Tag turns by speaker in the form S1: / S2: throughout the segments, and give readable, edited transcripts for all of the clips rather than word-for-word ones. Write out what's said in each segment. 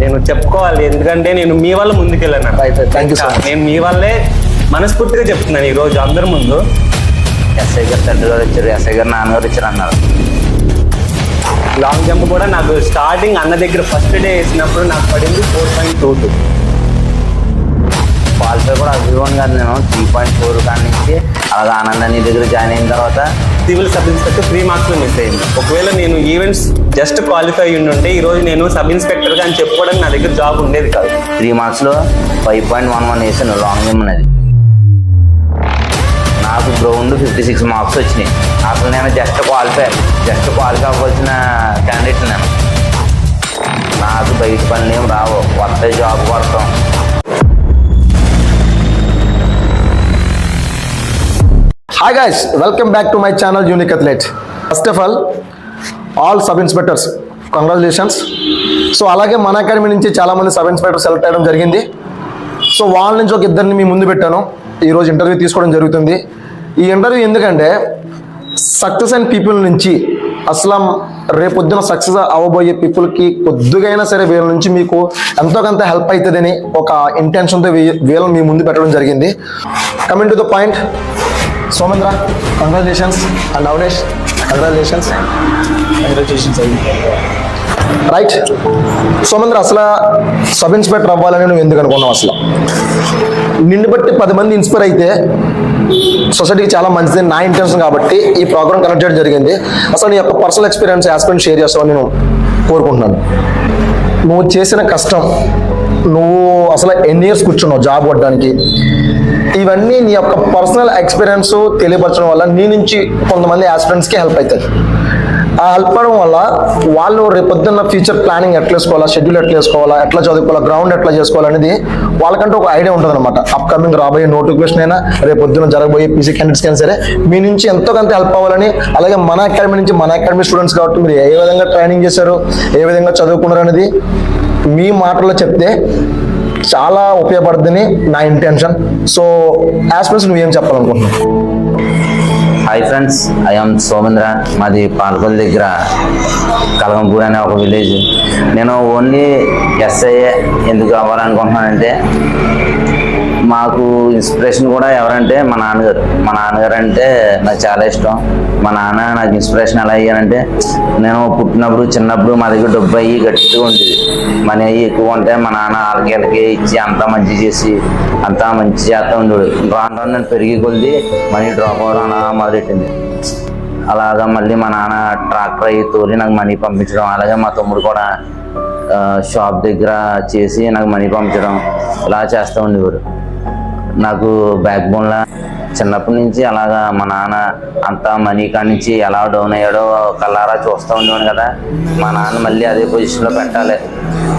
S1: నేను చెప్పుకోవాలి, ఎందుకంటే నేను మీ వల్ల ముందుకెళ్ళాను. నేను మీ వల్లే మనస్ఫూర్తిగా చెప్తున్నాను ఈరోజు అందరి ముందు.
S2: ఎస్ఐ గారు తండ్రి గారు వచ్చారు, ఎస్ఐ గారు నాన్నగారు వచ్చారు అన్నారు.
S1: లాంగ్ జంప్ కూడా నాకు స్టార్టింగ్ అన్న దగ్గర ఫస్ట్ డే వేసినప్పుడు నాకు పడింది 4.22.
S2: క్వాలిఫై కూడా అభివన్ కాదు, నేను 3.4 కాడి నుంచి అలాగే ఆనందాన్ని దగ్గర జాయిన్ అయిన తర్వాత
S1: సివిల్ సబ్ ఇన్స్పెక్టర్ 3 మార్క్స్లో మిస్ అయింది. ఒకవేళ నేను ఈవెంట్స్ జస్ట్ క్వాలిఫై ఉంటే ఈరోజు నేను సబ్ ఇన్స్పెక్టర్గా అని చెప్పుకోవడానికి నా దగ్గర జాబ్ ఉండేది కాదు.
S2: 3 మార్క్స్లో 5.11 వేసాను లాంగ్ జంప్ అనేది. నాకు గ్రౌండ్ 56 మార్క్స్ వచ్చినాయి. అసలు నేను జస్ట్ క్వాలిఫై అవ్వాల్సిన క్యాండిడేట్ నేను. నాకు బయట పనులు ఏం రావు, వస్తే జాబ్ కొడతాం.
S3: Hi guys, welcome back to my channel Unique Athlete. First of all sub inspectors, congratulations. So అలాగే మన అకాడమీ నుంచి చాలామంది సబ్ ఇన్స్పెక్టర్ సెలెక్ట్ అయ్యడం జరిగింది. సో వాళ్ళ నుంచి ఒక ఇద్దరిని మీ ముందు పెట్టాను. ఈరోజు ఇంటర్వ్యూ తీసుకోవడం జరుగుతుంది. ఈ ఇంటర్వ్యూ ఎందుకంటే సక్సెస్ అయిన పీపుల్ నుంచి అసలు రేపొద్దున సక్సెస్ అవ్వబోయే పీపుల్కి కొద్దిగైనా సరే వీళ్ళ నుంచి మీకు ఎంతో కొంత హెల్ప్ అవుతుందని ఒక ఇంటెన్షన్తో వీళ్ళని మీ ముందు పెట్టడం జరిగింది. Coming to the point, Somendra, congratulations. And Avanesh, congratulations. Right Somendra, అసలు సబ్ ఇన్స్పెక్టర్ అవ్వాలని నువ్వు ఎందుకు అనుకున్నావు? అసలు నిన్ను బట్టి 10 మంది ఇన్స్పైర్ అయితే సొసైటీకి చాలా మంచిది నా ఇంటెన్షన్ కాబట్టి ఈ ప్రోగ్రామ్ కనెక్ట్ చేయడం జరిగింది. అసలు నీ యొక్క పర్సనల్ ఎక్స్పీరియన్స్ యాస్పెక్ట్ షేర్ చేస్తావని నేను కోరుకుంటున్నాను. నువ్వు చేసిన కష్టం, నువ్వు అసలు ఎన్ని ఇయర్స్ కూర్చున్నావు జాబ్ కొట్టడానికి, ఇవన్నీ నీ యొక్క పర్సనల్ ఎక్స్పీరియన్స్ తెలియపరచడం వల్ల నీ నుంచి కొంతమంది ఆస్పిరెంట్స్కి హెల్ప్ అవుతుంది. ఆ హెల్ప్ అవడం వల్ల వాళ్ళు రేపొద్దున్న ఫ్యూచర్ ప్లానింగ్ ఎట్లా వేసుకోవాలా, షెడ్యూల్ ఎట్లా వేసుకోవాలా, ఎట్లా చదువుకోవాలా, గ్రౌండ్ ఎట్లా చేసుకోవాలనేది వాళ్ళకంటే ఒక ఐడియా ఉంటుంది అనమాట. అప్కమింగ్ రాబోయే నోటిఫికేషన్ అయినా రేపొద్దున జరగబోయే పీసీ క్యాండిడేట్స్కి అయినా సరే మీ నుంచి ఎంతో కొంత హెల్ప్ అవ్వాలని, అలాగే మన అకాడమీ నుంచి మన అకాడమీ స్టూడెంట్స్ కాబట్టి మీరు ఏ విధంగా ట్రైనింగ్ చేశారు, ఏ విధంగా చదువుకున్నారు అనేది మీ మాటల్లో చెప్తే చాలా ఉపయోగపడుతుందని నా ఇంటెన్షన్. సో యాస్పిరెంట్స్ నువ్వేం చెప్పాలనుకుంటున్నావు?
S2: Hi friends, I'm Somendra. మాది పాలకొల్లు దగ్గర కలగంపూర్ అనే ఒక విలేజ్. నేను ఓన్లీ ఎస్ఐ ఎందుకు అవ్వాలనుకుంటున్నానంటే మాకు ఇన్స్పిరేషన్ కూడా ఎవరంటే మా నాన్నగారు అంటే నాకు చాలా ఇష్టం. మా నాన్న నాకు ఇన్స్పిరేషన్ ఎలా అయ్యానంటే, నేను పుట్టినప్పుడు చిన్నప్పుడు మా దగ్గర డబ్బు అయ్యి గట్టిగా ఉండేది. మనీ అయ్యి ఎక్కువ ఉంటే మా నాన్న వాళ్ళకి ఇచ్చి అంతా మంచి చేసి అంతా మంచి చేస్తూ ఉండేవాడు. రాను నేను పెరిగి కొలిది మనీ డ్రాప్ అవ్వడం అలా మొదలెట్టింది. అలాగా మళ్ళీ మా నాన్న ట్రాక్టర్ అయ్యి తోలి నాకు మనీ పంపించడం, అలాగే మా తమ్ముడు కూడా షాప్ దగ్గర చేసి నాకు మనీ పంపించడం ఇలా చేస్తూ ఉండేవాడు. నాకు బ్యాక్ బోన్లా చిన్నప్పటి నుంచి అలాగా మా నాన్న అంతా మనీ కాడి నుంచి ఎలా డౌన్ అయ్యాడో కళ్ళారా చూస్తూ ఉండేవాడు కదా. మా నాన్న మళ్ళీ అదే పొజిషన్లో పెట్టాలి,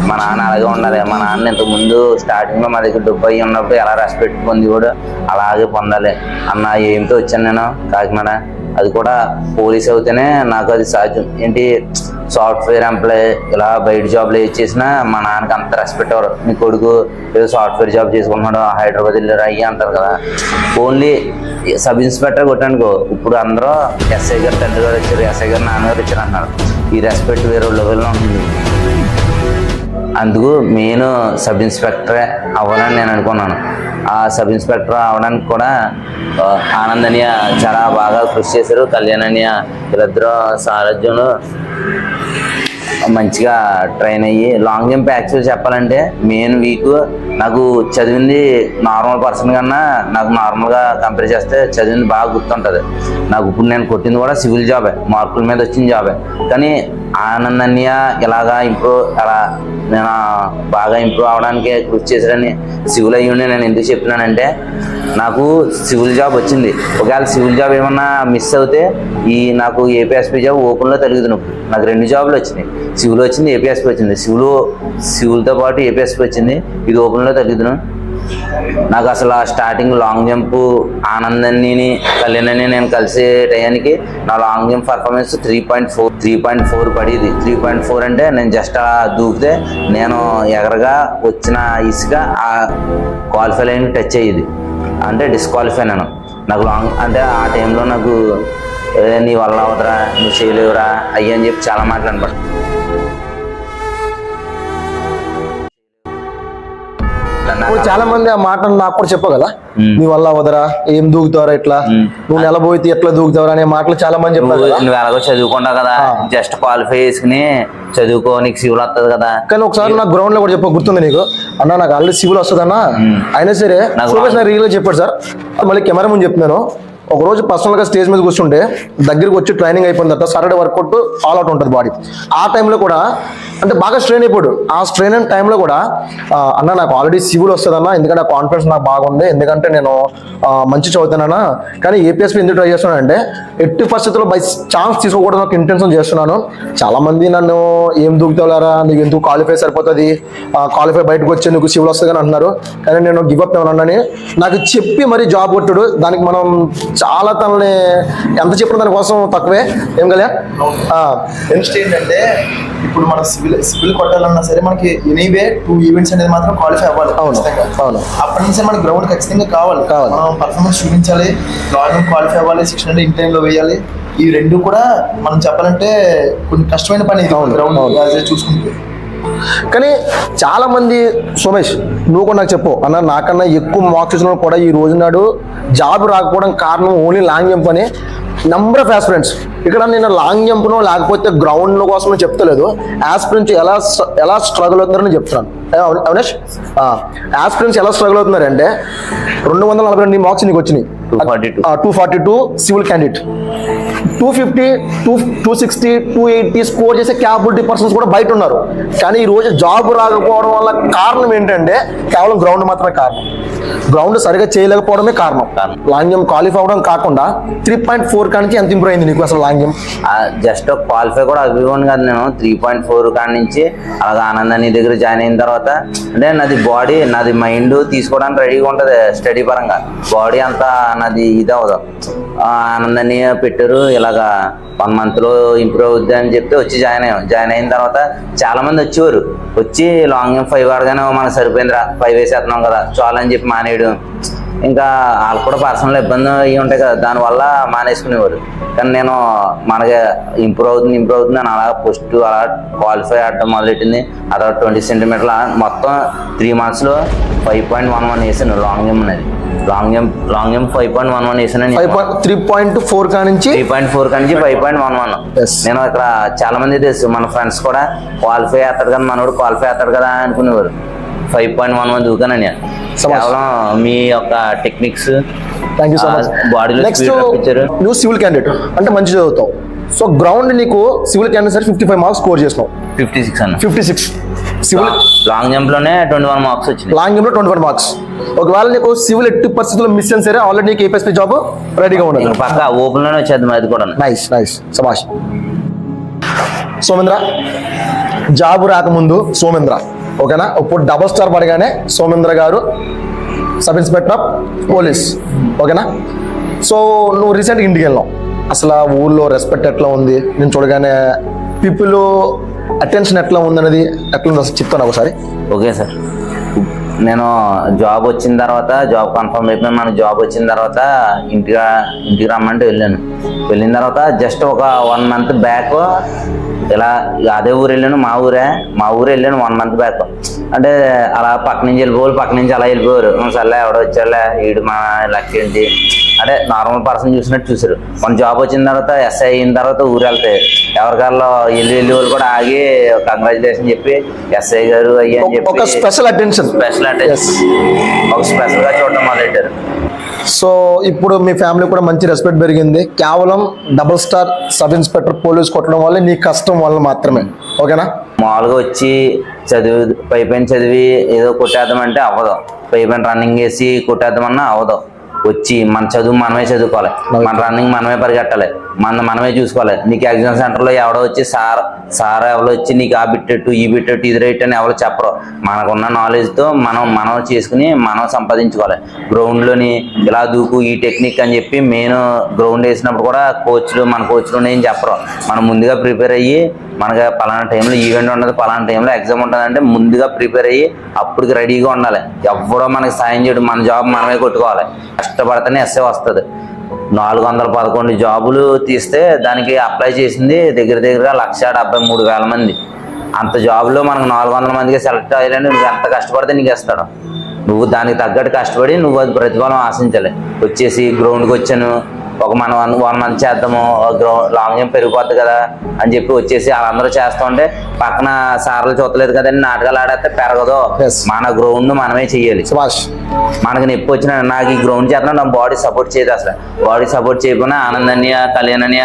S2: మా నాన్న అలాగే ఉండాలి. మా నాన్న ఇంతకుముందు స్టార్టింగ్లో మా దగ్గర డబ్బు అయ్యి ఉన్నప్పుడు ఎలా రెస్పెక్ట్ పొందేవాడు అలాగే పొందాలి అన్న ఏంతో వచ్చాను నేను కాకినాడ. అది కూడా పోలీస్ అవుతేనే నాకు అది సాధ్యం. ఏంటి సాఫ్ట్వేర్ ఎంప్లాయీ ఇలా బయట జాబ్లో ఏది చేసినా మా నాన్నకి అంత రెస్పెక్ట్ అవ్వరు. మీ కొడుకు ఏదో సాఫ్ట్వేర్ జాబ్ చేసుకుంటున్నాడు హైదరాబాద్ వెళ్ళారు అయ్యి అంటారు కదా. ఓన్లీ సబ్ ఇన్స్పెక్టర్ కొట్టానుకో ఇప్పుడు అందరూ ఎస్ఐ గారు తండ్రి గారు వచ్చారు, ఎస్ఐ గారు నాన్నగారు వచ్చారు అన్నారు. ఈ రెస్పెక్ట్ వేరే లెవెల్లో ఉంటుంది. అందుకు మెయిన్ సబ్ ఇన్స్పెక్టరే అవ్వాలని నేను అనుకున్నాను. ఆ సబ్ ఇన్స్పెక్టర్ అవడానికి కూడా ఆనందనీయ చాలా బాగా కృషి చేశారు. కళ్యాణనీయ వీళ్ళిద్దరూ సారథ్యంలో మంచిగా ట్రైన్ అయ్యి లాంగ్ జంప్ యాక్చువల్ చెప్పాలంటే మెయిన్ వీక్ నాకు చదివింది నార్మల్ పర్సన్ కన్నా నాకు నార్మల్గా కంపేర్ చేస్తే చదివింది బాగా గుర్తుంటుంది. నాకు ఇప్పుడు నేను కొట్టింది కూడా సివిల్ జాబే, మార్కుల మీద వచ్చిన జాబే. కానీ ఆనందన్య ఇలాగా ఇంప్రూవ్ అలా నేను బాగా ఇంప్రూవ్ అవడానికి కృషి చేశాడని సివిల్ అయ్యి ఉండి నేను ఎందుకు చెప్తున్నానంటే నాకు సివిల్ జాబ్ వచ్చింది. ఒకవేళ సివిల్ జాబ్ ఏమన్నా మిస్ అవుతే నాకు ఏపీఎస్పీ జాబ్ ఓపెన్లో తరుగుతున్నాను. నాకు 2 జాబ్లు వచ్చినాయి, సివిల్ వచ్చింది, ఏపీఎస్పీ వచ్చింది. సివిల్తో పాటు ఏపీఎస్పీ వచ్చింది, ఇది ఓపెన్లో తరుగుతున్నాను. నాకు అసలు స్టార్టింగ్ లాంగ్ జంప్ ఆనందాన్ని కళ్యాణాన్ని నేను కలిసే టయానికి నా లాంగ్ జంప్ పర్ఫార్మెన్స్ 3.4 పడేది. 3.4 అంటే నేను జస్ట్ దూకితే నేను ఎగరగా వచ్చిన ఇసుక ఆ క్వాలిఫై లైన్ టచ్ అయ్యేది, అంటే డిస్క్వాలిఫై నేను. నాకు లాంగ్ అంటే ఆ టైంలో నాకు నీ వల్ల అవదరా, నువ్వు చేయలేవురా అయ్యి అని చెప్పి చాలా మాటలు అనమాట.
S3: ఇప్పుడు చాలా మంది ఆ మాట నాకు కూడా చెప్పావు కదా, నీ వల్ల అవదరా, ఏం దూకుతావరా ఇట్లా, నువ్వు నెల పోతే ఎట్లా దూకుతావరా అనే మాటలు చాలా మంది చెప్పారు కదా.
S2: నువ్వు ఎలాగో చదువుకుంటావు కదా, జస్ట్ క్వాలిఫై చేసుకుని చదువుకో, నీకు సివిల్ వస్తుంది కదా.
S3: కానీ ఒకసారి నాకు గ్రౌండ్ లో కూడా చెప్ప గుర్తుంది నీకు, అన్న నాకు ఆల్రెడీ సివిల్ వస్తుంది అన్న, అయినా సరే రియల్ గా చెప్పాడు సార్. మళ్ళీ కెమెరా ముందు చెప్తున్నాను, ఒక రోజు పర్సనల్ గా స్టేజ్ మీద కూర్చుంటే దగ్గరికి వచ్చి ట్రైనింగ్ అయిపోయిన తర్వాత సాటర్డే వర్కౌట్ ఆల్ అవుట్ ఉంటుంది బాడీ. ఆ టైంలో కూడా అంటే బాగా స్ట్రెయిన్ అయిపోయాడు. ఆ స్ట్రెయిన్ అయిన టైంలో కూడా అన్న నాకు ఆల్రెడీ సివిల్ వస్తుంది అన్న, ఎందుకంటే ఆ కాన్ఫిడెన్స్ నాకు బాగుంది, ఎందుకంటే నేను మంచి చదువుతానన్నా, కానీ ఏపీఎస్పీ ఎందుకు ట్రై చేస్తున్నాను అంటే ఎట్టి పరిస్థితుల్లో బై ఛాన్స్ తీసుకోకూడదు నాకు ఇంటెన్షన్ చేస్తున్నాను. చాలా మంది నన్ను ఏం దూకుతారా, నీకు ఎందుకు క్వాలిఫై సరిపోతుంది, క్వాలిఫై బయటకు వచ్చి నీకు సివిల్ వస్తుంది అని అంటున్నారు. కానీ నేను గివప్ ఏమన్నానని నాకు చెప్పి మరీ జాబ్ కొట్టాడు. దానికి మనం చాలా తనని ఎంత చెప్పిన దానికోసం తక్కువే. ఏం కళ్యాణ్
S4: నెక్స్ట్ ఏంటంటే ఇప్పుడు మనం సివిల్ కొట్టాలన్నా సరే మనకి ఎనీవే 2 ఈవెంట్స్ అనేది మాత్రం క్వాలిఫై అవ్వాలి.
S3: అవును అవును,
S4: అప్పటి నుంచి మనకి గ్రౌండ్ ఖచ్చితంగా కావాలి. మనం పర్ఫార్మెన్స్ చూపించాలి, లాంగ్ క్వాలిఫై అవ్వాలి, 600 ఇన్ టైంలో వేయాలి. ఈ రెండు కూడా మనం చెప్పాలంటే కొన్ని కష్టమైన పని గ్రౌండ్ చూసుకుంటే.
S3: కానీ చాలా మంది సోమేష్ నువ్వు కూడా నాకు చెప్పు అన్న, నాకన్నా ఎక్కువ మార్క్స్ వచ్చిన కూడా ఈ రోజు నాడు జాబ్ రాకపోవడం కారణం ఓన్లీ లాంగ్ జంప్ అని నెంబర్ ఆఫ్ ఆస్పిరెంట్స్. ఇక్కడ నేను లాంగ్ జంప్నో లేకపోతే గ్రౌండ్ కోసం చెప్తలేదు, ఆస్పిరెంట్స్ ఎలా స్ట్రగుల్ అవుతున్నారని చెప్తున్నాను. అవినాష్, ఆస్పిరెంట్స్ ఎలా స్ట్రగుల్ అవుతున్నారంటే 242 మార్క్స్ నీకు వచ్చినాయి, 242 సివిల్ క్యాండిడేట్, 250, 260, 280 స్కోర్ చేసే క్యాపబిలిటీ పర్సన్స్ కూడా బయట ఉన్నారు. కానీ ఈ రోజు జాబ్ రాకపోవడం వల్ల కారణం ఏంటంటే కేవలం గ్రౌండ్ మాత్రమే కారణం. గ్రౌండ్ సరిగా చేయలేకపోవడమే కారణం. లాంగ్ జంప్ క్వాలిఫై అవ్వడం కాకుండా 3.4 కానించి ఎంత ఇంప్రూవ్ అయింది నీకు అసలు లాంగ్ జంప్?
S2: జస్ట్ క్వాలిఫై కూడా అవ్వను కాదు, నేను 3.4 కాడి నుంచి అలాగే ఆనందాన్ని దగ్గర జాయిన్ అయిన తర్వాత అంటే నాది బాడీ నాది మైండ్ తీసుకోవడానికి రెడీగా ఉంటుంది. స్టడీ పరంగా బాడీ అంతా నాది ఇది అవ్వదు. ఆనందాన్ని పెట్టారు, ఇలాగా 1 monthలో ఇంప్రూవ్ అవుద్ది అని చెప్పి వచ్చి జాయిన్ అయిన తర్వాత చాలా మంది వచ్చేవారు. వచ్చి లాంగ్ జంప్ 5 ఆడగానే మనకు సరిపోయిందిరా 5 వేసేస్తున్నాం కదా చాలు అని చెప్పి మానేయడం. ఇంకా వాళ్ళకు కూడా పర్సనల్ ఇబ్బంది అవి ఉంటాయి కదా, దానివల్ల మానేసుకునేవారు. కానీ నేను మనకి ఇంప్రూవ్ అవుతుంది అని అలా ఫస్ట్ అలా క్వాలిఫై ఆడటం మొదలెట్టింది. అలా 20 సెంటీమీటర్ల మొత్తం 3 monthsలో 5.11 వేసాను లాంగ్ జంప్ అనేది. లాంగ్ జంప్ 5.11 వేసాను.
S3: 3.4 కానించి
S2: 5.11. నేను ఇక్కడ చాలా మంది తెలుసు మన ఫ్రెండ్స్ కూడా క్వాలిఫై అవుతాడు కదా, మనోడు క్వాలిఫై అవుతాడు కదా అనుకునేవారు. 5.11 దూకానని కేవలం మీ యొక్క techniques.
S3: Thank you so much.
S2: బాడీలో
S3: నెక్స్ట్ నువ్వు సివిల్ క్యాండిడేట్ అంటే మంచి చదువుతావు. సో గ్రౌండ్ నీకు సివిల్ క్యాండిడేట్ సరే 55 మార్క్స్ స్కోర్ చేసినావు.
S2: 56 అన్న.
S3: 56 సివిల్
S2: లాంగ్ జంప్ లోనే 21 మార్క్స్ వచ్చింది.
S3: లాంగ్ జంప్ లో 21 మార్క్స్. ఒకవేళ నీకు సివిల్ ఎట్టి పరిస్థితుల్లో మిస్ అయిన సరే ఆల్రెడీ నీకు ఏపీఎస్పీ జాబ్ రెడీగా ఉండదు.
S2: పక్క ఓపెన్ లోనే వచ్చేది అది కూడా.
S3: నైస్ సభాష్. సోమేంద్ర జాబ్ రాకముందు సోమేంద్ర ఓకేనా, ఇప్పుడు డబుల్ స్టార్ పడగానే సోమేంద్ర గారు సబ్ ఇన్స్పెక్టర్ ఆఫ్ పోలీస్ ఓకేనా. సో నువ్వు రీసెంట్గా ఇంటికి వెళ్ళావు, అసలు ఊళ్ళో రెస్పెక్ట్ ఎట్లా ఉంది, నేను చూడగానే పీపుల్ అటెన్షన్ ఎట్లా ఉందనేది ఎట్లా ఉంది అసలు చెప్తాను ఒకసారి.
S2: ఓకే సార్, నేను జాబ్ వచ్చిన తర్వాత జాబ్ కన్ఫర్మ్ అయిపోయి మన జాబ్ వచ్చిన తర్వాత ఇంటికి రమ్మంటే వెళ్ళిన తర్వాత జస్ట్ ఒక 1 month బ్యాక్ ఇలా అదే ఊరు వెళ్ళాను, మా ఊరు వెళ్ళాను 1 month బ్యాక్. అంటే అలా పక్క నుంచి అలా వెళ్ళిపోయారు. సర్లే ఎవడో వచ్చారులే ఈడు మా లక్ ఏంటి అంటే నార్మల్ పర్సన్ చూసినట్టు చూసారు. మన జాబ్ వచ్చిన తర్వాత ఎస్ఐ అయిన తర్వాత ఊరు వెళ్తాయి ఎవరికాల్లో వెళ్ళి వాళ్ళు కూడా ఆగి కంగ్రాచులేషన్ చెప్పి ఎస్ఐ గారు అయ్యి అని చెప్పి
S3: ఒక స్పెషల్ అటెన్షన్
S2: ఒక స్పెషల్ గా చూడటం మొదలెట్టారు.
S3: సో ఇప్పుడు మీ ఫ్యామిలీ కూడా మంచి రెస్పెక్ట్ పెరిగింది, కేవలం double star sub inspector police కొట్టడం వల్ల నీ కష్టం వల్ల మాత్రమే ఓకేనా.
S2: మామూలుగా వచ్చి పైపైన చదివి ఏదో కొట్టేద్దామంటే అవ్వదు, పైపైన రన్నింగ్ వేసి కొట్టేద్దామన్నా అవ్వదు. వచ్చి మన చదువు మనమే చదువుకోవాలి, మన రన్నింగ్ మనమే పరిగెట్టాలి, మనమే చూసుకోవాలి. నీకు ఎగ్జామ్ సెంటర్లో ఎవడో వచ్చి సార్ ఎవరో వచ్చి నీకు ఆ బిట్టెట్టు ఈ బిట్టెట్టు ఇది రైట్ అని ఎవరో చెప్పరు. మనకున్న నాలెడ్జ్తో మనం చేసుకుని మనం సంపాదించుకోవాలి. గ్రౌండ్లోని ఇలా దూకు ఈ టెక్నిక్ అని చెప్పి మెయిన్ గ్రౌండ్ వేసినప్పుడు కూడా మన కోచ్లు ఏం చెప్పరు. మనం ముందుగా ప్రిపేర్ అయ్యి మనకి పలానా టైంలో ఈవెంట్ ఉండదు, పలానా టైంలో ఎగ్జామ్ ఉంటుంది అంటే ముందుగా ప్రిపేర్ అయ్యి అప్పటికి రెడీగా ఉండాలి. ఎవడో మనకి సాయం చేయడం, మన జాబ్ మనమే కొట్టుకోవాలి. కష్టపడితేనే ఎస్ఏ వస్తుంది. 411 జాబులు తీస్తే దానికి అప్లై చేసింది దగ్గర 1,73,000 మంది. అంత జాబ్లో మనకు 400 మందికి సెలెక్ట్ అయ్యాలని నువ్వు ఎంత కష్టపడితే నీకు ఇస్తాడు. నువ్వు దానికి తగ్గట్టు కష్టపడి నువ్వు అది ప్రతిఫలం ఆశించాలి. వచ్చేసి గ్రౌండ్కి వచ్చాను, ఒక మనం 1 మంత్ చేద్దాము, లాంగ్ జంప్ పెరిగిపోద్ది కదా అని చెప్పి వచ్చేసి వాళ్ళందరూ చేస్తూ ఉంటే పక్కన సార్లు చూడలేదు కదండి, నాటకాలు ఆడేస్తే పెరగదు. మన గ్రౌండ్ మనమే చెయ్యాలి. మనకి నొప్పి వచ్చిన నాకు ఈ గ్రౌండ్ చేస్తున్నా నా బాడీ సపోర్ట్ చేయదు. అసలు బాడీ సపోర్ట్ చేయకుండా ఆనందన్య కళ్యాణ్య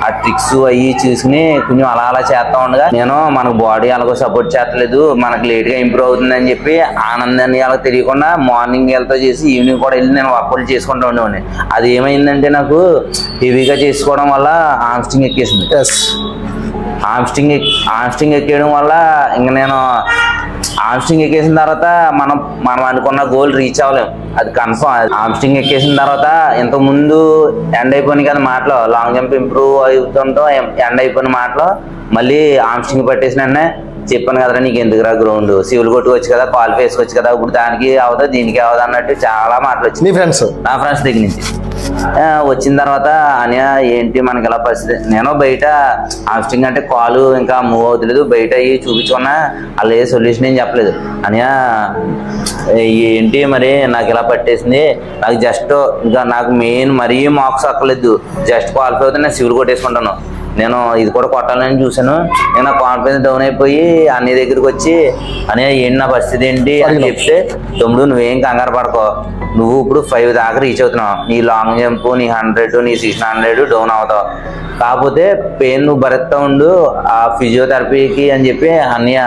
S2: ఆ ట్రిక్స్ అవి చూసుకుని కొంచెం అలా అలా చేస్తా ఉండగా నేను మనకు బాడీ అలాగో సపోర్ట్ చేయట్లేదు, మనకు లేట్గా ఇంప్రూవ్ అవుతుంది అని చెప్పి ఆనందన్య అలా తెలియకుండా మార్నింగ్ వెళ్తా చేసి ఈవినింగ్ కూడా వెళ్ళి నేను వర్కౌట్ చేసుకుంటూ ఉండేవాడిని. అది ఏమైందంటే నాకు హెవీగా చేసుకోవడం వల్ల హామ్స్ట్రింగ్ ఎక్కేసింది. హామ్స్ట్రింగ్ ఎక్కేయడం వల్ల ఇంక నేను హామ్స్ట్రింగ్ ఎక్కేసిన తర్వాత మనం అనుకున్న గోల్ రీచ్ అవ్వలేము, అది కన్ఫర్మ్. హామ్స్ట్రింగ్ ఎక్కేసిన తర్వాత ఇంతకుముందు ఎండ్ అయిపోయినాయి కదా మాటలు, లాంగ్ జంప్ ఇంప్రూవ్ అవుతుంటో ఎండ్ అయిపోయిన మాటలు మళ్ళీ హామ్స్ట్రింగ్ పట్టేసిన చెప్పాను కదరా నీకు ఎందుకురా గ్రౌండ్, సివిల్ కొట్టుకోవచ్చు కదా, క్వాలిఫై వేసుకోవచ్చు కదా, ఇప్పుడు దానికి అవదా దీనికి అవదా అన్నట్టు చాలా మాటలు వచ్చింది నా ఫ్రెండ్స్ దగ్గర నుంచి. వచ్చిన తర్వాత అనియా ఏంటి మనకి ఇలా పరిస్థితి, నేను బయట హామ్స్ట్రింగ్ అంటే కాలు ఇంకా మూవ్ అవుతలేదు, బయట అయ్యి చూపించుకున్నా అలా ఏ సొల్యూషన్ ఏం చెప్పలేదు. అనియా ఏంటి మరి నాకు ఇలా పట్టేసింది, నాకు జస్ట్ ఇంకా నాకు మెయిన్ మరీ మార్క్స్ అక్కర్లేదు, జస్ట్ క్వాలిఫై అవుతే నేను సివిల్ కొట్టేసుకుంటాను, నేను ఇది కూడా కొట్టాలని చూశాను. నేను నా కాన్ఫిడెన్స్ డౌన్ అయిపోయి అన్ని దగ్గరికి వచ్చి అనే ఏంటి నా పరిస్థితి ఏంటి అని చెప్తే, తమ్ముడు నువ్వేం కంగారు పడుకో, నువ్వు ఇప్పుడు 5 దాకా రీచ్ అవుతున్నావు, నీ లాంగ్ జంప్ నీ 100 నీ 600 డౌన్ అవుతావు, కాకపోతే పెయిన్ నువ్వు భరిస్తా ఉండు, ఆ ఫిజియోథెరపీకి అని చెప్పి అన్నయ్య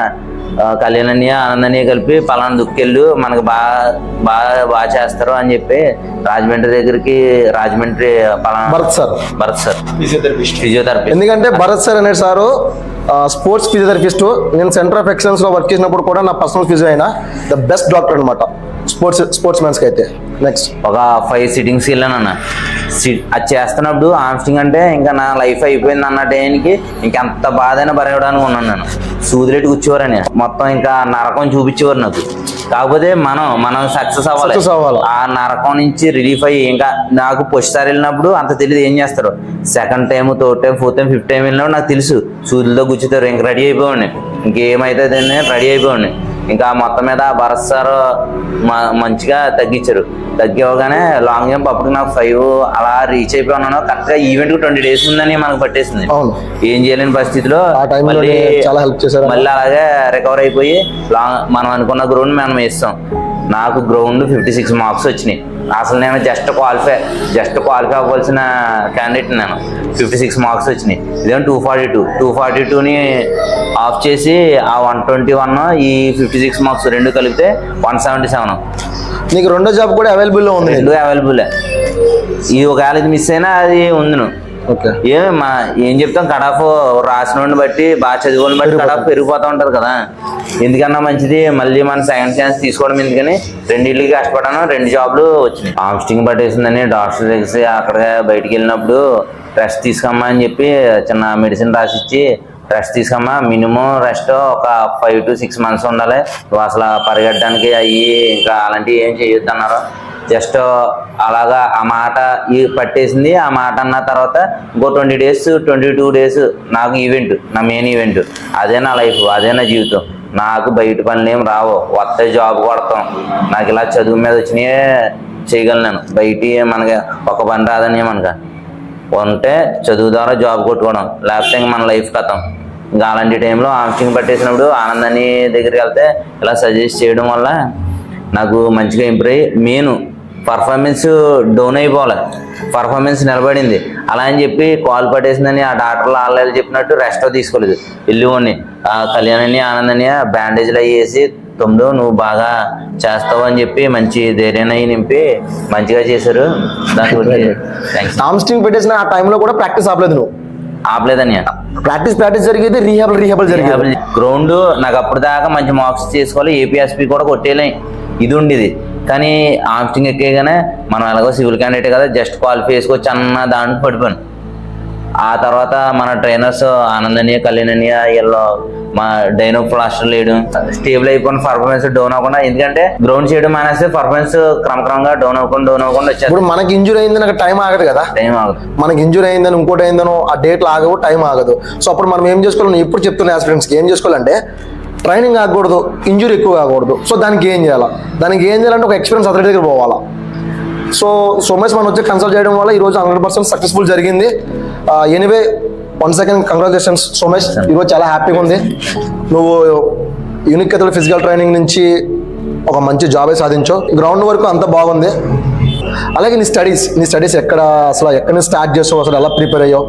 S2: కళ్యాణ్య ఆనందన్య కలిపి పలానా దుక్కెళ్ళు మనకు బాగా చేస్తారు అని చెప్పి రాజమండ్రి పలానా భరత్ సార్ ఫిజియోథెరపీ.
S3: ఎందుకంటే భరత్ సార్ అనే సారు స్పోర్ట్స్ ఫిజియోథెరపిస్ట్. నేను సెంటర్ ఆఫ్ ఎక్సలెన్స్ లో వర్క్ చేసినప్పుడు కూడా నా పర్సనల్ ఫిజియో అయినా ద బెస్ట్ డాక్టర్ అనమాట స్పోర్ట్స్ మెన్స్ కి అయితే. నెక్స్ట్
S2: ఒక 5 సిట్టింగ్స్ వెళ్ళానన్న, అది చేస్తున్నప్పుడు హామ్స్ట్రింగ్ అంటే ఇంకా నా లైఫ్ అయిపోయింది అన్న టైంకి ఇంకెంత బాధైనా భరవడానికి ఉన్నాను. నేను సూదిలేటి కూర్చోవారని మొత్తం ఇంకా నరకం చూపించేవారు నాకు. కాకపోతే మనం సక్సెస్ అవ్వాలి, ఆ నరకం నుంచి రిలీఫ్ అయ్యి ఇంకా నాకు ఫస్ట్ సారి వెళ్ళినప్పుడు అంత తెలియదు ఏం చేస్తారు, second time 3rd time 4th time 5th time వెళ్ళినప్పుడు నాకు తెలుసు సూదులతో గుచ్చుతారు, ఇంక రెడీ అయిపోయాడిని, ఇంకేమైతే రెడీ అయిపోయాడిని. ఇంకా మొత్తం మీద భరత్ సార్ మంచిగా తగ్గించారు. తగ్గివ్వగానే లాంగ్ జంప్ అప్పుడు నాకు 5 అలా రీచ్ అయిపోయి ఉన్నాను. కరెక్ట్గా ఈవెంట్ 20 days ఉందని మనకు పట్టేసింది, ఏం చేయలేని పరిస్థితిలో మళ్ళీ అలాగే రికవర్ అయిపోయి మనం అనుకున్న గ్రౌండ్ మనం వేస్తాం. నాకు గ్రౌండ్ 56 మార్క్స్ వచ్చినాయి. అసలు నేను జస్ట్ క్వాలిఫై అవ్వాల్సిన క్యాండిడేట్, నేను 56 మార్క్స్ వచ్చినాయి. ఇదేమో 242ని ఆఫ్ చేసి ఆ 121 ఈ 56 మార్క్స్ రెండు కలిపితే 177.
S3: నీకు రెండో జాబ్ కూడా అవైలబుల్లో ఉంది?
S2: రెండు అవైలబులే. ఈ ఒకవేళ ఇది మిస్ అయినా అది ఉంది. ఏం చెప్తాం, కట్ ఆఫ్ రాసిన బట్టి బాగా చదువుని బట్టి కట్ ఆఫ్ పెరిగిపోతూ ఉంటది కదా. ఎందుకన్నా మంచిది మళ్ళీ మన సెకండ్ ఛాన్స్ తీసుకోవడం ఎందుకని రెండింటికి కష్టపడ్డాను, 2 జాబ్లు వచ్చినాయి. హామ్స్ట్రింగ్ పట్టేసిందని డాక్టర్ తెలిసి అక్కడ బయటికి వెళ్ళినప్పుడు రెస్ట్ తీసుకోమ్మా అని చెప్పి చిన్న మెడిసిన్ రాసిచ్చి రెస్ట్ తీసుకోమ్మా, మినిమం రెస్ట్ ఒక 5 to 6 months ఉండాలి, నువ్వు అసలు పరిగెట్టడానికి అయ్యి ఇంకా అలాంటివి ఏం చేయొద్దు అన్నారు. జస్ట్ అలాగా ఆ మాట పట్టేసింది. ఆ మాట అన్న తర్వాత ఇంకో 20 days 22 days నాకు ఈవెంట్, నా మెయిన్ ఈవెంట్, అదే నా లైఫ్, అదే నా జీవితం. నాకు బయట పనులు ఏం రావు, వస్తే జాబ్ కొడతాం. నాకు ఇలా చదువు మీద వచ్చినాయే చేయగలను నేను, బయట మనకి ఒక పని రాదని మనకు ఉంటే చదువు ద్వారా జాబ్ కొట్టుకోవడం, లేకపోతే ఇంక మన లైఫ్ కథం. ఇంకా అలాంటి టైంలో హామ్స్ట్రింగ్ పట్టేసినప్పుడు ఆనందాన్ని దగ్గరికి వెళ్తే ఇలా సజెస్ట్ చేయడం వల్ల నాకు మంచిగా ఇంప్రూవ్ అయ్యి మెయిన్ పర్ఫార్మెన్స్ డౌన్ అయిపోవాలి, పర్ఫార్మెన్స్ నిలబడింది. అలా అని చెప్పి కాల్ పట్టేసిందని ఆ డాక్టర్లు ఆన్లైన్ చెప్పినట్టు రెస్ట్ తీసుకోలేదు. వెళ్ళిపోండి కళ్యాణాన్ని ఆనందాన్ని బ్యాండేజ్లు అయ్యేసి తమ్ముడు నువ్వు బాగా చేస్తావు అని చెప్పి మంచి ధైర్యాన్ని నింపి మంచిగా చేశారు. దాని గురించి
S3: హామ్స్ట్రింగ్ పెట్టేసిన ఆ టైంలో కూడా ప్రాక్టీస్ ఆపలేదు నువ్వు?
S2: ఆపలేదని,
S3: ప్రాక్టీస్ జరిగేది, రీహాబుల్ జరిగేది.
S2: గ్రౌండ్ నాకు అప్పుడు దాకా మంచి మార్క్స్ చేసుకోవాలి, ఏపీఎస్పీ కూడా కొట్టేలే ఇది ఉండేది. కానీ హామ్స్ట్రింగ్ ఎక్కేగానే మనం ఎలాగో సివిల్ క్యాండిడేట్ కదా జస్ట్ క్వాలిఫై చేసుకోవచ్చు అన్న దాంట్లో పడిపోయాను. ఆ తర్వాత మన ట్రైనర్స్ ఆనందనీయ కళ్యాణనీయ వీళ్ళు మా డైనో ప్లాస్టర్ లేడు, స్టేబుల్ అయిపోయిన పర్ఫార్మెన్స్ డౌన్ అవ్వకుండా, ఎందుకంటే గ్రౌండ్ చేయడం మానేస్తే పర్ఫార్మెన్స్ క్రమక్రమంగా డౌన్ అవ్వకుండా వచ్చారు.
S3: ఇప్పుడు మనకి ఇంజురీ అయిందని టైం ఆగదు కదా, మనకి ఇంజురీ అయిందని ఇంకోటి అయిందనో ఆ డేట్లు ఆగవు, టైం ఆగదు. సో అప్పుడు మనం ఏం చేసుకోవాలి, ఎప్పుడు చెప్తున్నా ఆస్పిరెంట్స్కి ఏం చేసుకోవాలంటే ట్రైనింగ్ ఆగకూడదు, ఇంజురీ ఎక్కువ కాకూడదు. సో దానికి ఏం చేయాలంటే ఒక ఎక్స్పీరియన్స్ అథ్లెట్ దగ్గర పోవాలా. సో సోమేష్ మనం వచ్చి కన్సల్ట్ చేయడం వల్ల ఈరోజు 100% సక్సెస్ఫుల్ జరిగింది. Anyway once again congratulations Somesh, ఈరోజు చాలా హ్యాపీగా ఉంది. నువ్వు యూనిక్ అథ్లెట్ ఫిజికల్ ట్రైనింగ్ నుంచి ఒక మంచి జాబే సాధించావు. గ్రౌండ్ వరకు అంతా బాగుంది. అలాగే నీ స్టడీస్ ఎక్కడ స్టార్ట్ చేసావు, అసలు ఎలా ప్రిపేర్ అయ్యావు?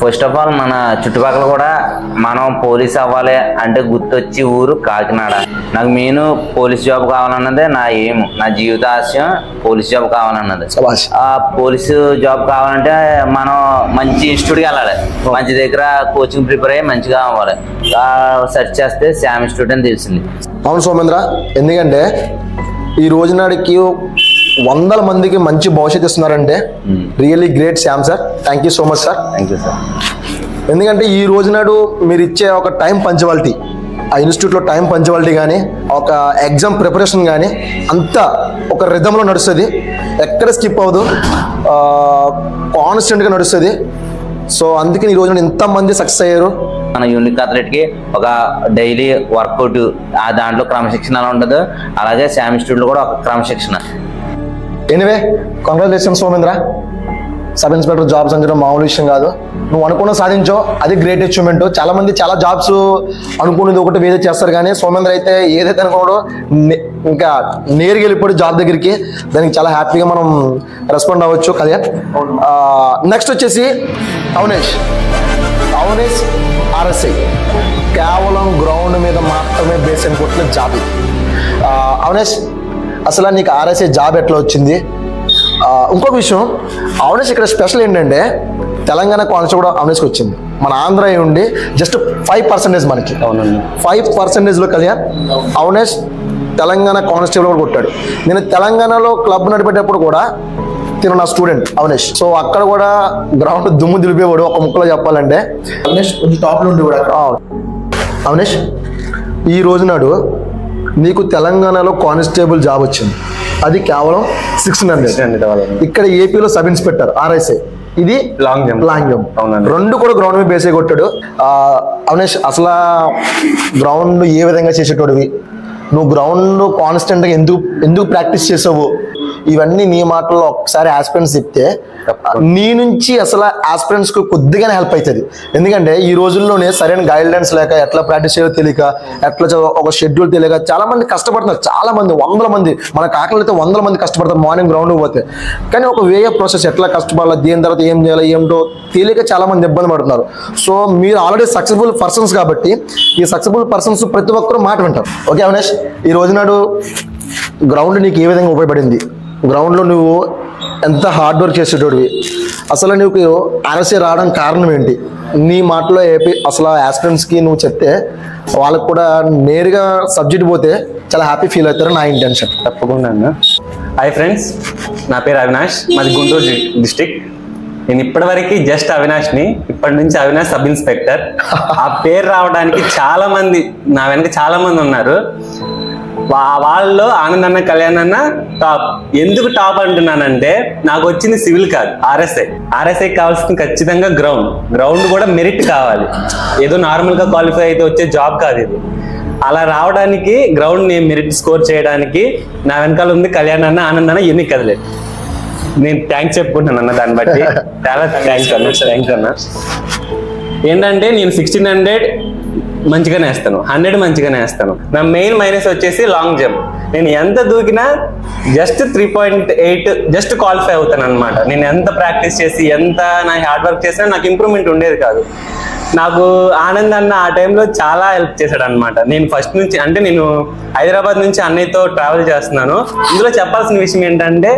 S2: ఫస్ట్ ఆఫ్ ఆల్ మన చుట్టుపక్కల కూడా మనం పోలీస్ అవ్వాలి అంటే గుర్తొచ్చి ఊరు కాకినాడ. నాకు మెయిన్ పోలీస్ జాబ్ కావాలన్నదే నా ఎయిమ్, నా జీవిత ఆశయం పోలీస్ జాబ్ కావాలన్నది. ఆ పోలీసు జాబ్ కావాలంటే మనం మంచి ఇన్స్టిట్యూట్కి వెళ్ళాలి, మంచి దగ్గర కోచింగ్ ప్రిపేర్ అయ్యి మంచిగా అవ్వాలి. సెర్చ్ చేస్తే శామ్ ఇన్స్టిట్యూట్ అని తెలిసింది.
S3: అవును సోమేంద్ర, ఎందుకంటే ఈ రోజు నాడికి 100 మందికి మంచి భవిష్యత్తు ఇస్తున్నారంటే really great Shyam sir. Thank you so much sir.
S2: Thank you sir.
S3: ఎందుకంటే ఈ రోజు నాడు మీరు ఇచ్చే ఒక టైం పంచువాలిటీ, ఆ ఇన్స్టిట్యూట్లో టైం పంచువాలిటీ కానీ, ఒక ఎగ్జామ్ ప్రిపరేషన్ కానీ అంతా ఒక రిథంలో నడుస్తుంది, ఎక్కడ స్కిప్ అవ్వదు, కాన్స్టెంట్గా నడుస్తుంది. సో అందుకని ఈ రోజు ఎంతమంది సక్సెస్ అయ్యారు.
S2: మన యూనిక్ అథ్లెట్కి ఒక డైలీ వర్కౌట్, ఆ దాంట్లో క్రమశిక్షణ ఎలా ఉంటుందో అలాగే శామ్ ఇన్స్టిట్యూట్లో కూడా ఒక క్రమశిక్షణ.
S3: Anyway congratulations Somendra, sub inspector jobs అంటే మామూలు విషయం కాదు. నువ్వు అనుకున్న సాధించావు, అది గ్రేట్ అచీవ్మెంట్. చాలా మంది చాలా జాబ్స్ అనుకునేది ఒకటి వేరే చేస్తారు, కానీ సోమేంద్ర అయితే ఏదైతే అనుకోవడం ఇంకా నేరుగా వెళ్ళిపోయి జాబ్ దగ్గరికి, దానికి చాలా హ్యాపీగా మనం రెస్పాండ్ అవ్వచ్చు కదా. నెక్స్ట్ వచ్చేసి అవనేష్ RSI కేవలం గ్రౌండ్ మీద మాత్రమే బేస్ అని కొట్టిన జాబ్ ఇది. అవనేష్, అసలు నీకు RSI జాబ్ ఎట్లా వచ్చింది? ఇంకొక విషయం, అవనేష్ ఇక్కడ స్పెషల్ ఏంటంటే తెలంగాణ కాన్స్టేబుల్ కూడా అవనేష్కి వచ్చింది. మన ఆంధ్ర ఉండి జస్ట్ 5% మనకి.
S1: అవునండి.
S3: 5%లో కళ్యాణ్ అవనేష్ తెలంగాణ కానిస్టేబుల్ కూడా కొట్టాడు. నేను తెలంగాణలో క్లబ్ నడిపేటప్పుడు కూడా తిను నా స్టూడెంట్ అవనేష్. సో అక్కడ కూడా గ్రౌండ్ దుమ్ము దులిపేవాడు ఒక ముక్కలో చెప్పాలంటే.
S4: అవనేష్ కొంచెం టాప్లో ఉండేవాడు అక్కడ.
S3: అవనేష్, ఈ రోజు నాడు నీకు తెలంగాణలో కానిస్టేబుల్ జాబ్ వచ్చింది, అది కేవలం 600. ఇక్కడ ఏపీలో సబ్ ఇన్స్పెక్టర్ RSI, ఇది
S1: లాంగ్ జంప్. అవునండి.
S3: రెండు కూడా గ్రౌండ్ మీద బేసే కొట్టాడు. అవనేష్, అసలు గ్రౌండ్ ఏ విధంగా చేసేటోడివి, నువ్వు గ్రౌండ్ కాన్స్టెంట్గా ఎందుకు ప్రాక్టీస్ చేసావు, ఇవన్నీ నీ మాటల్లో ఒకసారి ఆస్పిరెంట్స్ చెప్తే నీ నుంచి అసలు ఆస్పిరెంట్స్ కు కొద్దిగానే హెల్ప్ అవుతుంది. ఎందుకంటే ఈ రోజుల్లోనే సరైన గైడ్లైన్స్ లేక ఎట్లా ప్రాక్టీస్ చేయాలో తెలియక, ఎట్లా ఒక షెడ్యూల్ తెలియక చాలా మంది కష్టపడుతున్నారు. చాలా మంది 100 మంది, మన కాకినాడలో అయితే 100 మంది కష్టపడతారు మార్నింగ్ గ్రౌండ్ పోతే. కానీ ఒక వే ఆఫ్ ప్రాసెస్ ఎట్లా కష్టపడాలి, దీని తర్వాత ఏం చేయాలి ఏమిటో తెలియక చాలా మంది ఇబ్బంది పడుతున్నారు. సో మీరు ఆల్రెడీ సక్సెస్ఫుల్ పర్సన్స్ కాబట్టి ఈ సక్సెస్ఫుల్ పర్సన్స్ ప్రతి ఒక్కరు మాట వింటారు. ఓకే అవనేష్, ఈ రోజు నాడు గ్రౌండ్ నీకు ఏ విధంగా ఉపయోగపడింది, గ్రౌండ్లో నువ్వు ఎంత హార్డ్ వర్క్ చేసేటోడివి, అసలు నీకు RSI రావడం కారణం ఏంటి, నీ మాటలో అసలు ఆస్పిరెంట్స్కి నువ్వు చెప్తే వాళ్ళకు కూడా నేరుగా సబ్జెక్ట్ పోతే చాలా హ్యాపీ ఫీల్ అవుతారు నా ఇంటెన్షన్.
S1: తప్పకుండా అన్న. హాయ్ ఫ్రెండ్స్, నా పేరు అవినాష్, మాది గుంటూరు డిస్టిక్. నేను ఇప్పటివరకు జస్ట్ అవినాష్ని, ఇప్పటి నుంచి అవినాష్ సబ్ ఇన్స్పెక్టర్. ఆ పేరు రావడానికి చాలా మంది నా వెనక చాలా మంది ఉన్నారు. వాళ్ళు ఆనంద్ అన్న, కళ్యాణ్ అన్న టాప్. ఎందుకు టాప్ అంటున్నానంటే నాకు వచ్చింది సివిల్ కాదు, RSI కావాల్సింది ఖచ్చితంగా గ్రౌండ్ కూడా మెరిట్ కావాలి. ఏదో నార్మల్గా క్వాలిఫై అయితే వచ్చే జాబ్ కాదు ఇది. అలా రావడానికి గ్రౌండ్ నేను మెరిట్ స్కోర్ చేయడానికి నా వెనకాల ఉంది కళ్యాణ్ అన్న, ఆనంద్ అన్న, యూనిక్ అథ్లెట్. నేను థ్యాంక్స్ చెప్పుకుంటున్నాను అన్న, దాన్ని బట్టి చాలా థ్యాంక్స్ అన్న. ఏంటంటే నేను 1600 మంచిగానే వేస్తాను, 100 మంచిగానే వేస్తాను. నా మెయిన్ మైనస్ వచ్చేసి లాంగ్ జంప్. నేను ఎంత దూకినా జస్ట్ 3.8 జస్ట్ క్వాలిఫై అవుతాను అనమాట. నేను ఎంత ప్రాక్టీస్ చేసి ఎంత నా హార్డ్ వర్క్ చేసినా నాకు ఇంప్రూవ్మెంట్ ఉండేది కాదు. నాకు ఆనంద్ అన్న ఆ టైంలో చాలా హెల్ప్ చేశాడు అనమాట. నేను ఫస్ట్ నుంచి అంటే నేను హైదరాబాద్ నుంచి అన్నయ్యతో ట్రావెల్ చేస్తున్నాను. ఇందులో చెప్పాల్సిన విషయం ఏంటంటే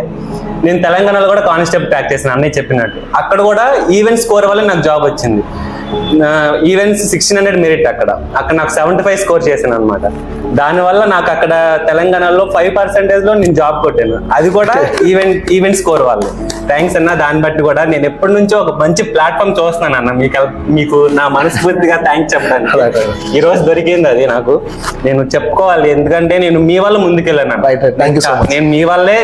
S1: నేను తెలంగాణలో కూడా కానిస్టేబుల్ ట్రాక్ చేశాను అన్నయ్య చెప్పినట్టు. అక్కడ కూడా ఈవెంట్ స్కోర్ వల్ల నాకు జాబ్ వచ్చింది. ఈవెంట్స్ 1600 మెరిట్, అక్కడ నాకు 75 స్కోర్ చేశాను అనమాట. దానివల్ల నాకు అక్కడ తెలంగాణలో 5%లో నేను జాబ్ కొట్టాను, అది కూడా ఈవెంట్ స్కోర్ వల్ల. థ్యాంక్స్ అన్న. దాన్ని బట్టి కూడా నేను ఎప్పటి నుంచో ఒక మంచి ప్లాట్ఫామ్ చూస్తున్నాను అన్న. మీకు నా మనస్ఫూర్తిగా థ్యాంక్స్ చెప్పడానికి ఈ రోజు దొరికింది అది నాకు. నేను చెప్పుకోవాలి, ఎందుకంటే నేను మీ వల్ల ముందుకెళ్ళాను. నేను మీ వల్లే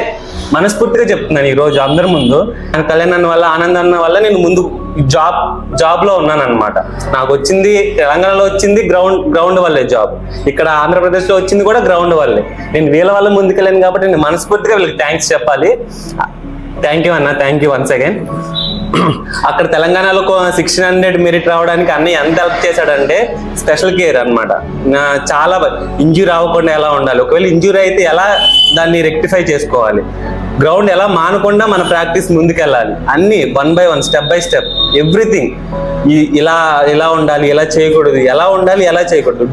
S1: మనస్ఫూర్తిగా చెప్తున్నాను ఈ రోజు అందరి ముందు. కళ్యాణ్ అన్న వల్ల, ఆనంద్ అన్న వల్ల నేను జాబ్ లో ఉన్నాను అనమాట. నాకు వచ్చింది తెలంగాణలో వచ్చింది గ్రౌండ్ వల్లే జాబ్, ఇక్కడ ఆంధ్రప్రదేశ్ లో వచ్చింది కూడా గ్రౌండ్ వల్లే. నేను వీళ్ళ వల్ల ముందుకెళ్ళాను కాబట్టి నేను మనస్ఫూర్తిగా వీళ్ళకి థ్యాంక్స్ చెప్పాలి. థ్యాంక్ యూ అన్న, థ్యాంక్ యూ వన్స్ అగైన్. అక్కడ తెలంగాణలో 1600 మెరిట్ రావడానికి అన్నయ్య ఎంత హెల్ప్ చేశాడంటే స్పెషల్ కేర్ అనమాట. చాలా ఇంజ్యూరీ అవ్వకుండా ఎలా ఉండాలి, ఒకవేళ ఇంజ్యూరీ అయితే ఎలా దాన్ని రెక్టిఫై చేసుకోవాలి, గ్రౌండ్ ఎలా మానకుండా మన ప్రాక్టీస్ ముందుకెళ్ళాలి, అన్ని 1 by 1 step by step everything. ఇలా ఉండాలి, ఎలా చేయకూడదు, ఎలా ఉండాలి, ఎలా చేయకూడదు,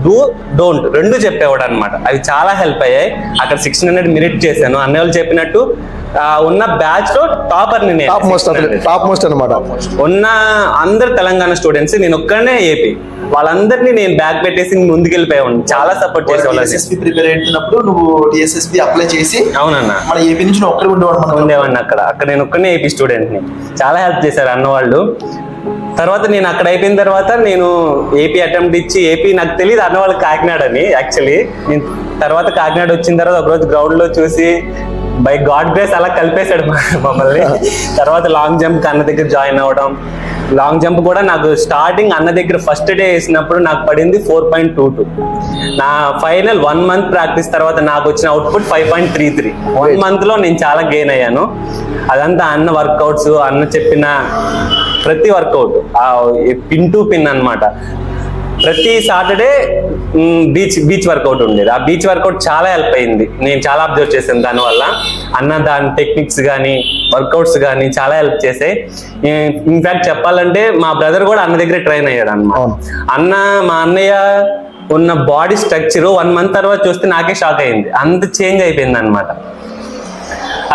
S1: డోంట్ రెండు చెప్పేవాడు అనమాట. అవి చాలా హెల్ప్ అయ్యాయి. అక్కడ 1600 మెరిట్ చేశాను. అన్నయ్య వాళ్ళు చెప్పినట్టు ఉన్న బ్యాచ్ లో టాపర్
S3: టాప్ మోస్ట్ అనమాట.
S1: ఉన్న అందరు తెలంగాణ స్టూడెంట్స్, నేను ఒక్కనే ఏపీ, వాళ్ళందరినీ నేను బ్యాక్ పెట్టేసి ముందుకెళ్ళిపోయాను. చాలా సపోర్ట్ చేసేవాళ్ళు.
S4: ప్రిపేర్ అవుతున్నప్పుడు నువ్వు డిఎస్ఎస్పి అప్లై చేసి
S1: అవునన్నా
S4: మన ఏపీ నుంచి ఒక్కడే
S1: ఉండేవాడిని అక్కడ నేను ఒక్కనే ఏపీ స్టూడెంట్ ని. చాలా హెల్ప్ చేశారు అన్న వాళ్ళు. తర్వాత నేను అక్కడ అయిపోయిన తర్వాత నేను ఏపీ అటెంప్ట్ ఇచ్చి ఏపీ నాకు తెలియదు అన్న వాళ్ళు కాకినాడ అని. యాక్చువల్లీ నేను తర్వాత కాకినాడ వచ్చిన తర్వాత ఒకరోజు గ్రౌండ్ లో చూసి బై గాడ్ గ్రేస్ అలా కలిపేశాడు మమ్మల్ని. తర్వాత లాంగ్ జంప్ అన్న దగ్గర జాయిన్ అవ్వడం. లాంగ్ జంప్ కూడా నాకు స్టార్టింగ్ అన్న దగ్గర ఫస్ట్ డే వేసినప్పుడు నాకు పడింది 4.22. నా ఫైనల్ 1 month ప్రాక్టీస్ తర్వాత నాకు వచ్చిన అవుట్పుట్ 5.33. 1 month లో నేను చాలా గెయిన్ అయ్యాను. అదంతా అన్న వర్కౌట్స్, అన్న చెప్పిన ప్రతి వర్కౌట్ పిన్ టు పిన్ అనమాట. ప్రతి సాటర్డే బీచ్ వర్కౌట్ ఉండేది. ఆ బీచ్ వర్కౌట్ చాలా హెల్ప్ అయింది. నేను చాలా అబ్జర్వ్ చేశాను దానివల్ల. అన్న దాని టెక్నిక్స్ కానీ వర్కౌట్స్ కానీ చాలా హెల్ప్ చేసాయి. ఇన్ఫాక్ట్ చెప్పాలంటే మా బ్రదర్ కూడా అన్న దగ్గర ట్రైన్ అయ్యాడు అన్నమాట. మా అన్నయ్య ఉన్న బాడీ స్ట్రక్చర్ 1 month తర్వాత చూస్తే నాకే షాక్ అయింది. అంత చేంజ్ అయిపోయింది అనమాట.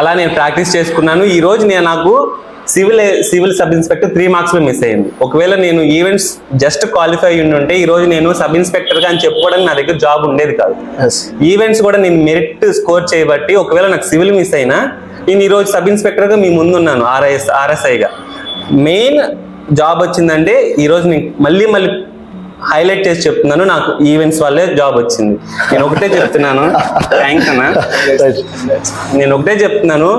S1: అలా నేను ప్రాక్టీస్ చేసుకున్నాను. ఈ రోజు నాకు సివిల్ సబ్ ఇన్స్పెక్టర్ 3 marks లో మిస్ అయింది. ఒకవేళ నేను ఈవెంట్స్ జస్ట్ క్వాలిఫై ఉంటే ఈ రోజు నేను సబ్ ఇన్స్పెక్టర్ గా అని చెప్పుకోవడానికి నా దగ్గర జాబ్ ఉండేది కాదు. ఈవెంట్స్ కూడా నేను మెరిట్ స్కోర్ చేయబట్టి ఒకవేళ నాకు సివిల్ మిస్ అయినా నేను ఈ రోజు సబ్ ఇన్స్పెక్టర్ గా మీ ముందున్నాను. ఆర్ఎస్ఐగా మెయిన్ జాబ్ వచ్చిందంటే ఈ రోజు నేను మళ్ళీ హైలైట్ చేసి చెప్తున్నాను, నాకు ఈవెంట్స్ వల్లే జాబ్ వచ్చింది. నేను ఒకటే చెప్తున్నాను, థ్యాంక్స్ అన్న. నేను ఒకటే చెప్తున్నాను,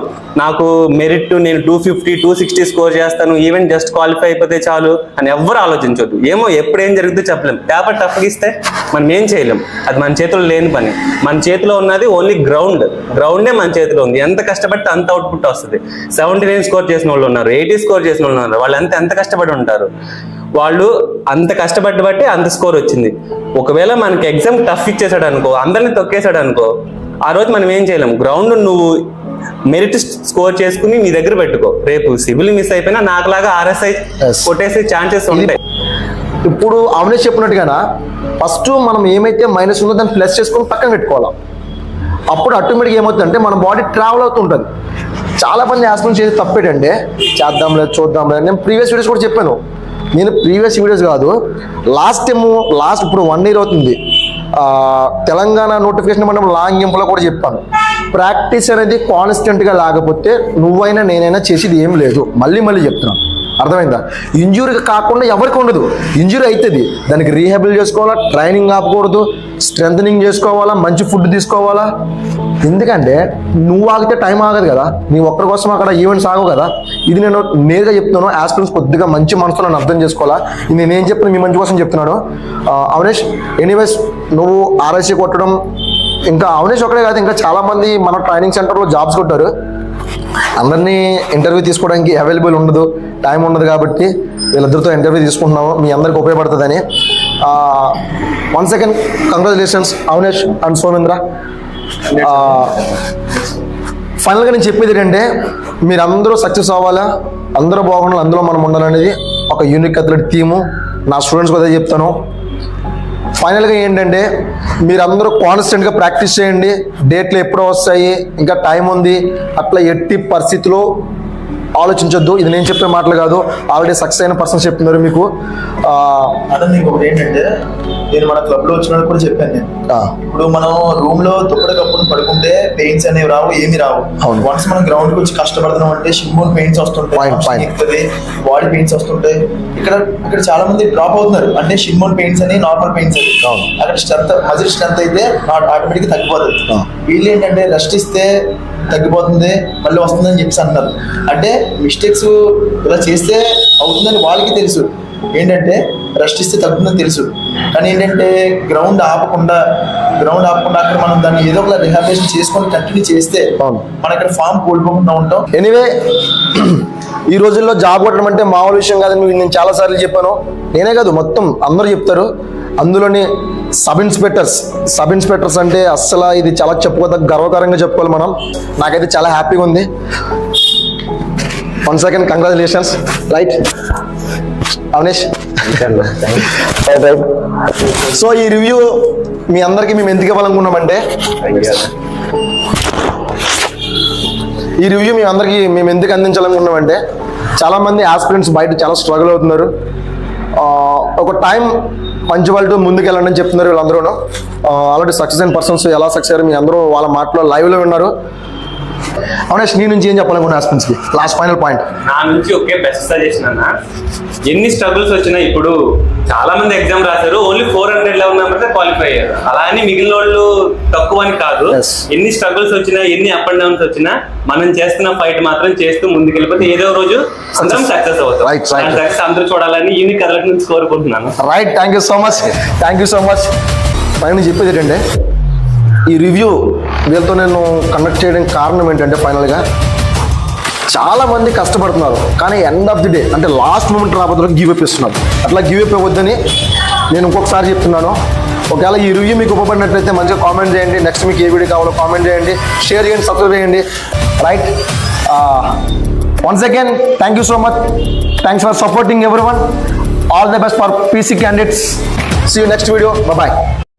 S1: నాకు మెరిట్ నేను 250, 260 స్కోర్ చేస్తాను, ఈవెంట్ జస్ట్ క్వాలిఫై అయిపోతే చాలు అని ఎవ్వరు ఆలోచించొద్దు. ఏమో ఎప్పుడు ఏం జరుగుతుందో చెప్పలేం. పేపర్ టఫ్గా ఇస్తే మనం ఏం చేయలేం. అది మన చేతిలో లేని పని. మన చేతిలో ఉన్నది ఓన్లీ గ్రౌండే మన చేతిలో ఉంది. ఎంత కష్టపడితే అంత అవుట్పుట్ వస్తుంది. 79 స్కోర్ చేసిన వాళ్ళు ఉన్నారు, 80 స్కోర్ చేసిన వాళ్ళు ఉన్నారు. వాళ్ళు ఎంత కష్టపడి ఉంటారు. వాళ్ళు అంత కష్టపడి బట్టి అంత స్కోర్ వచ్చింది. ఒకవేళ మనకి ఎగ్జామ్ టఫ్ ఇచ్చేసాడు అనుకో, అందరిని తొక్కేసాడు అనుకో, ఆ రోజు మనం ఏం చేయలేం. గ్రౌండ్ నువ్వు మెరిట్ స్కోర్ చేసుకుని నీ దగ్గర పెట్టుకో. రేపు సివిల్ మిస్ అయిపోయినా నాకులాగా ఆర్ఎస్ఐ కొట్టేసే ఛాన్సెస్ ఉంటాయి.
S3: ఇప్పుడు అవినేష్ చెప్పినట్టుగా ఫస్ట్ మనం ఏమైతే మైనస్ ఉందో దాన్ని ప్లస్ చేసుకొని పక్కన పెట్టుకోవాలి. అప్పుడు ఆటోమేటిక్గా ఏమవుతుందంటే మన బాడీ ట్రావెల్ అవుతుంటుంది. చాలా మంది యాస్పిరెంట్స్ చేసి తప్పేటంటే చూద్దాంలే. నేను ప్రీవియస్ వీడియోస్ కూడా చెప్పాను. నేను ప్రీవియస్ వీడియోస్ కాదు, లాస్ట్ ఇప్పుడు 1 year అవుతుంది తెలంగాణ నోటిఫికేషన్ పడినప్పుడు లాంగ్ జంప్లో కూడా చెప్పాను. ప్రాక్టీస్ అనేది కాన్స్టెంట్గా లేకపోతే నువ్వైనా నేనైనా చేసేది ఏం లేదు. మళ్ళీ చెప్తున్నాను, అర్థమైందా? ఇంజురీ కాకుండా ఎవరికి ఉండదు. ఇంజురీ అవుతుంది, దానికి రీహాబిల్ చేసుకోవాలా, ట్రైనింగ్ ఆపకూడదు, స్ట్రెంథనింగ్ చేసుకోవాలా, మంచి ఫుడ్ తీసుకోవాలా. ఎందుకంటే నువ్వు ఆగితే టైం ఆగదు కదా, నీ ఒక్కరి కోసం అక్కడ ఈవెంట్స్ ఆగవు కదా. ఇది నేను నేరుగా చెప్తున్నాను. యాస్పిరెంట్స్ కొద్దిగా మంచి మనసులో నన్ను అర్థం చేసుకోవాలా. నేనేం చెప్తున్నా మీ మంచి కోసం చెప్తున్నాను. అవినేష్, ఎనీవేస్ నువ్వు ఆర్ఐసీ కొట్టడం, ఇంకా అవినేష్ ఒకటే కాదు, ఇంకా చాలామంది మన ట్రైనింగ్ సెంటర్లో జాబ్స్ కొట్టారు. అందరినీ ఇంటర్వ్యూ తీసుకోవడానికి అవైలబుల్ ఉండదు, టైం ఉండదు. కాబట్టి వీళ్ళిద్దరితో ఇంటర్వ్యూ తీసుకుంటున్నాము, మీ అందరికి ఉపయోగపడుతుందని. Once again congratulations Avinesh and Somendra. ఫైనల్గా నేను చెప్పేది ఏంటంటే మీరందరూ సక్సెస్ అవ్వాలా, అందరూ బాగుండాలి, అందులో మనం ఉండాలనేది ఒక యూనిక్ అథ్లెట్ థీము. నా స్టూడెంట్స్కి అదే చెప్తాను. ఫైనల్గా ఏంటంటే మీరందరూ కాన్స్టెంట్గా ప్రాక్టీస్ చేయండి. డేట్లు ఎప్పుడో వస్తాయి, ఇంకా టైం ఉంది, అట్లా ఎట్టి పరిస్థితిలో ఆలోచించొద్దు. ఇది నేను చెప్పే మాటలు కాదు, ఆల్రెడీ సక్సెస్ అయిన పర్సన్స్ చెప్తున్నారు మీకు.
S4: అదే మీకు ఒకటి ఏంటంటే నేను మన క్లబ్ లో వచ్చిన కూడా చెప్పాను. నేను ఇప్పుడు మనం రూమ్ లో దుప్పటికప్పుడు పడుకుంటే పెయిన్స్ అనేవి రావు, ఏమి రావు. వన్స్ మనం గ్రౌండ్ కి వచ్చి కష్టపడుతున్నాం అంటే షిమ్మోన్ పెయిన్స్ వస్తుంటాయి, బాడీ పెయిన్స్ వస్తుంటాయి. ఇక్కడ చాలా మంది డ్రాప్ అవుతున్నారు. అంటే షిమ్మోన్ పెయిన్స్ అని నార్మల్ పెయిన్స్ అని. అక్కడ స్ట్రెంత్ మజిల్ స్ట్రెంత్ అయితే ఆటోమేటిక్ గా తగ్గిపోతుంది. వీళ్ళు ఏంటంటే రెస్ట్ ఇస్తే తగ్గిపోతుంది, మళ్ళీ వస్తుందని చెప్పి అంటున్నారు. అంటే మిస్టేక్స్ ఇలా చేస్తే అవుతుందని వాళ్ళకి తెలుసు, ఏంటంటే రెస్ట్ ఇస్తే తగ్గుతుందని తెలుసు. కానీ ఏంటంటే గ్రౌండ్ ఆపకుండా అక్కడ మనం దాన్ని ఏదో ఒక రిహాబిలిటేషన్ చేసుకొని కంటిన్యూ చేస్తే మనం ఇక్కడ ఫామ్ కోల్పోకుండా ఉంటాం.
S3: ఎనీవే, ఈ రోజుల్లో జాబ్ కొట్టడం అంటే మామూలు విషయం కాదని నేను చాలాసార్లు చెప్పాను. నేనే కాదు, మొత్తం అందరూ చెప్తారు. అందులోని సబ్ ఇన్స్పెక్టర్స్ అంటే అస్సలు ఇది చాలా చెప్పుకోదగ్గ గర్వకారంగా చెప్పుకోవాలి మనం. నాకైతే చాలా హ్యాపీగా ఉంది. One second, congratulations. Right Avanesh. Right. So ఈ రివ్యూ మీ అందరికీ మేము ఎందుకు ఇవ్వాలనుకున్నామంటే, ఈ రివ్యూ మీ అందరికీ మేము ఎందుకు అందించాలనుకున్నామంటే, చాలామంది ఆస్పిరెంట్స్ బయట చాలా స్ట్రగుల్ అవుతున్నారు. ఒక టైం పంచువాలిటీ ముందుకు వెళ్ళండి అని చెప్తున్నారు వీళ్ళందరూ. ఆల్రెడీ సక్సెస్ అయిన పర్సన్స్ ఎలా సక్సెస్ అయ్యారు మీ అందరూ వాళ్ళ మాటలో లైవ్లో విన్నారు. అవునేష్, నీ నుంచి ఏం చెప్పాలనుకున్నా ఆస్పిరెంట్స్కి? లాస్ట్ ఫైనల్ పాయింట్
S1: నా నుంచి ఒకే బెస్ట్ సజెషన్ అన్న. ఎన్ని స్ట్రగుల్స్ వచ్చినా, ఇప్పుడు చాలా మంది ఎగ్జామ్ రాశారు, ఓన్లీ 400 లెవెల్ మెంబర్స్ క్వాలిఫై అయ్యారు. అలా అని మిగిలిన వాళ్ళు తక్కువ అని కాదు. ఎన్ని స్ట్రగుల్స్ వచ్చినా, ఎన్ని అప్ అండ్ డౌన్స్ వచ్చినా, మనం చేస్తున్న ఫైట్ మాత్రం చేస్తూ ముందుకెళ్ళిపోతే ఏదో రోజు అందరం సక్సెస్ అవుతాం. సక్సెస్ అందరూ చూడాలని ఈ కథల నుంచి కోరుకుంటున్నాను.
S3: Right, thank you so much. పైన చెప్పేది ఏంటంటే, ఈ రివ్యూ వీళ్ళతో నేను కండక్ట్ చేయడానికి కారణం ఏంటంటే, ఫైనల్గా చాలామంది కష్టపడుతున్నారు కానీ ఎండ్ ఆఫ్ ది డే అంటే లాస్ట్ మూమెంట్ రాబోతున్న గివ్ అప్ ఇస్తున్నారు. అట్లా గివ్ అప్ ఇవ్వద్దని నేను ఇంకొకసారి చెప్తున్నాను. ఒకవేళ ఈ రివ్యూ మీకు ఉపయోగపడినట్లయితే మంచిగా కామెంట్ చేయండి. నెక్స్ట్ మీకు ఏ వీడియో కావాలో కామెంట్ చేయండి, షేర్ చేయండి, సబ్స్క్రైబ్ చేయండి. Right, once again thank you so much. Thanks for supporting everyone. All the best for PC candidates. See you next video. Bye bye.